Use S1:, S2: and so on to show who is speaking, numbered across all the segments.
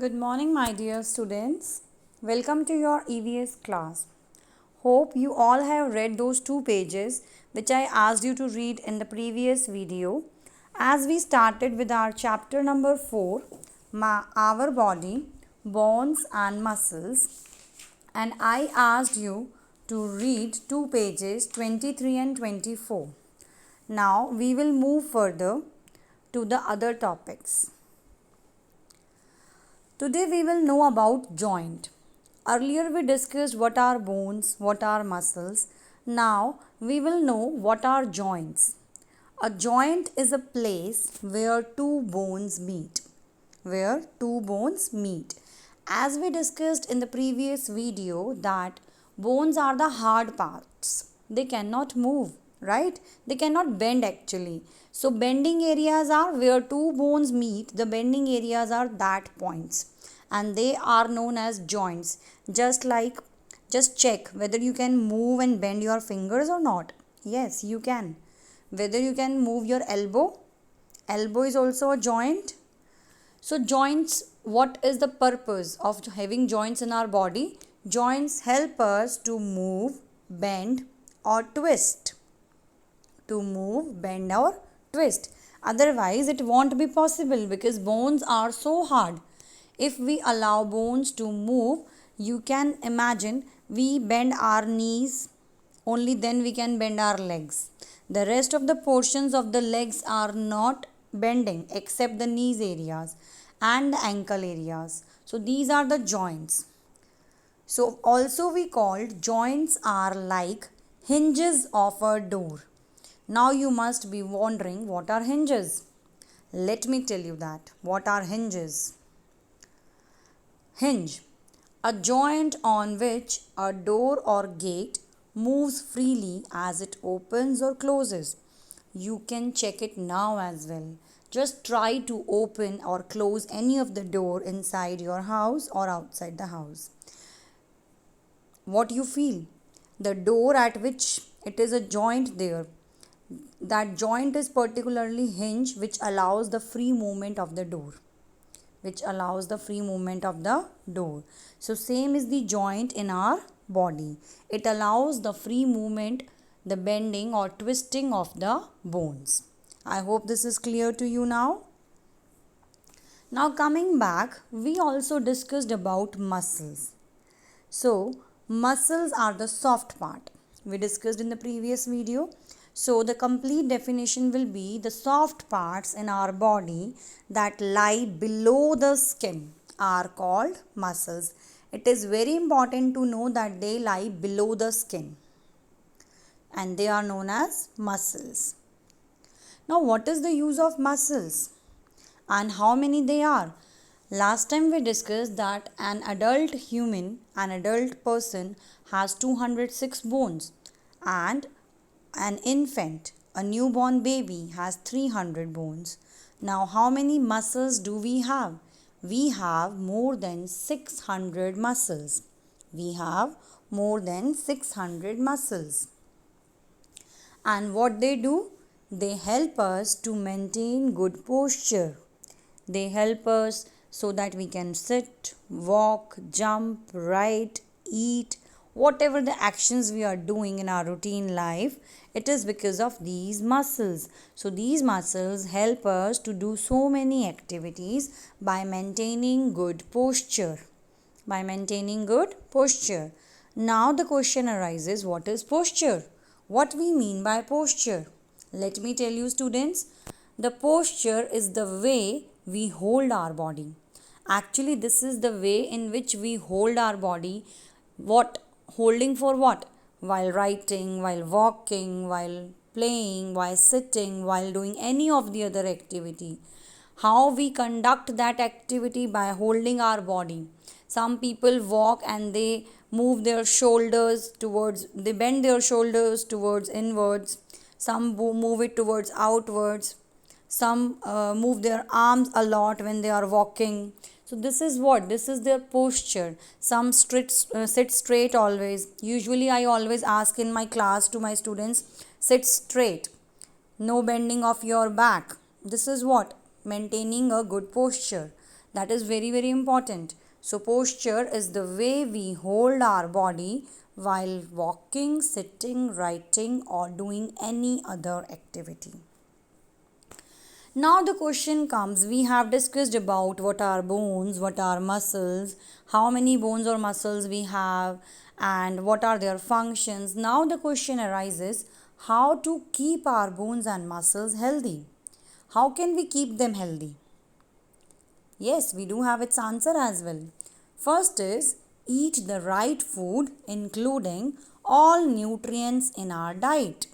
S1: Good morning, my dear students. Welcome to your EVS class. Hope you all have read those 2 pages which I asked you to read in the previous video. As we started with our chapter number 4, our body, bones and muscles, and I asked you to read 2 pages 23 and 24. Now we will move further to the other topics. Today we will know about joint. Earlier we discussed what are bones, what are muscles. Now we will know what are joints. A joint is a place where two bones meet. Where two bones meet. As we discussed in the previous video that bones are the hard parts. They cannot move, right? They cannot bend actually. So bending areas are where two bones meet. The bending areas are that points and they are known as joints. Just check whether you can move and bend your fingers or not. Yes, you can. Whether you can move your elbow. Elbow is also a joint. So joints, what is the purpose of having joints in our body? Joints help us to move, bend or twist. To move, bend or twist. Otherwise it won't be possible because bones are so hard. If we allow bones to move, you can imagine we bend our knees, only then we can bend our legs. The rest of the portions of the legs are not bending except the knees areas and the ankle areas. So these are the joints. So also we called joints are like hinges of a door. Now you must be wondering what are hinges. Let me tell you that. What are hinges? Hinge, a joint on which a door or gate moves freely as it opens or closes. You can check it now as well. Just try to open or close any of the door inside your house or outside the house. What you feel? The door at which it is a joint there. That joint is particularly hinge which allows the free movement of the door. So same is the joint in our body. It allows the free movement, the bending or twisting of the bones. I hope this is clear to you now. Now coming back, we also discussed about muscles. So muscles are the soft part. We discussed in the previous video. So the complete definition will be the soft parts in our body that lie below the skin are called muscles. It is very important to know that they lie below the skin and they are known as muscles. Now what is the use of muscles and how many they are? Last time we discussed that an adult person has 206 bones and an infant, a newborn baby has 300 bones. Now how many muscles do we have? We have more than 600 muscles. And what they do? They help us to maintain good posture. They help us so that we can sit, walk, jump, write, eat, whatever the actions we are doing in our routine life, it is because of these muscles. So these muscles help us to do so many activities by maintaining good posture. Now the question arises, what is posture? What we mean by posture? Let me tell you students, the posture is the way we hold our body. Actually, this is the way in which we hold our body. What? Holding for what? While writing, while walking, while playing, while sitting, while doing any of the other activity. How we conduct that activity? By holding our body. Some people walk and they bend their shoulders towards inwards. Some move it towards outwards. Some move their arms a lot when they are walking. So this is what? This is their posture. Some sit straight always. Usually I always ask in my class to my students, sit straight. No bending of your back. This is what? Maintaining a good posture. That is very, very important. So posture is the way we hold our body while walking, sitting, writing, or doing any other activity. Now the question comes, we have discussed about what are bones, what are muscles, how many bones or muscles we have, and what are their functions. Now the question arises, how to keep our bones and muscles healthy? How can we keep them healthy? Yes, we do have its answer as well. First is, eat the right food including all nutrients in our diet.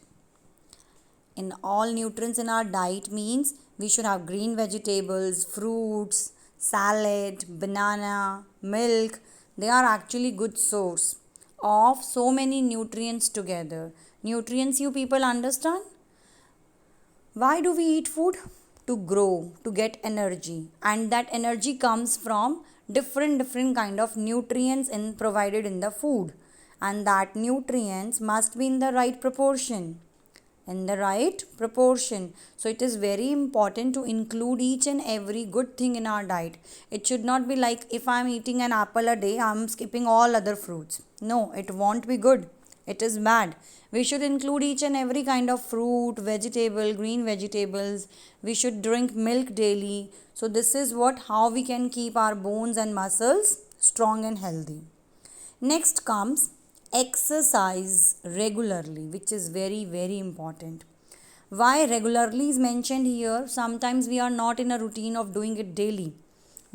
S1: In all nutrients in our diet means we should have green vegetables, fruits, salad, banana, milk. They are actually good source of so many nutrients together. Nutrients, you people understand? Why do we eat food? To grow, to get energy, and that energy comes from different kind of nutrients provided in the food, and that nutrients must be in the right proportion. So it is very important to include each and every good thing in our diet. It should not be like if I am eating an apple a day, I am skipping all other fruits. No, it won't be good. It is bad. We should include each and every kind of fruit, vegetable, green vegetables. We should drink milk daily. So this is how we can keep our bones and muscles strong and healthy. Next comes exercise regularly, which is very, very important. Why regularly is mentioned here? Sometimes we are not in a routine of doing it daily.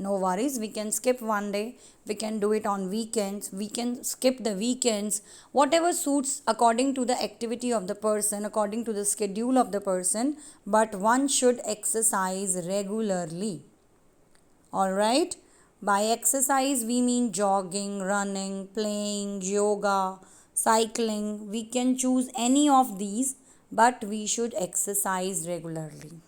S1: No worries, we can skip one day, we can do it on weekends, we can skip the weekends, whatever suits according to the activity of the person, according to the schedule of the person, but one should exercise regularly. Alright, by exercise we mean jogging, running, playing, yoga, cycling. We can choose any of these, but we should exercise regularly.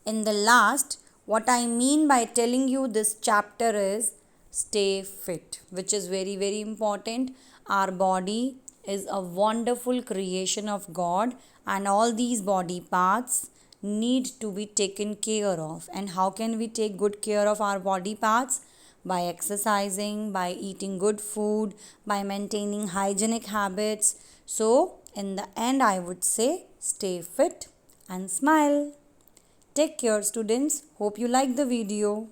S1: In the last, what I mean by telling you this chapter is stay fit, which is very, very important. Our body is a wonderful creation of God, and all these body parts need to be taken care of. And how can we take good care of our body parts? By exercising, by eating good food, by maintaining hygienic habits. So, in the end, I would say stay fit and smile. Take care, students. Hope you like the video.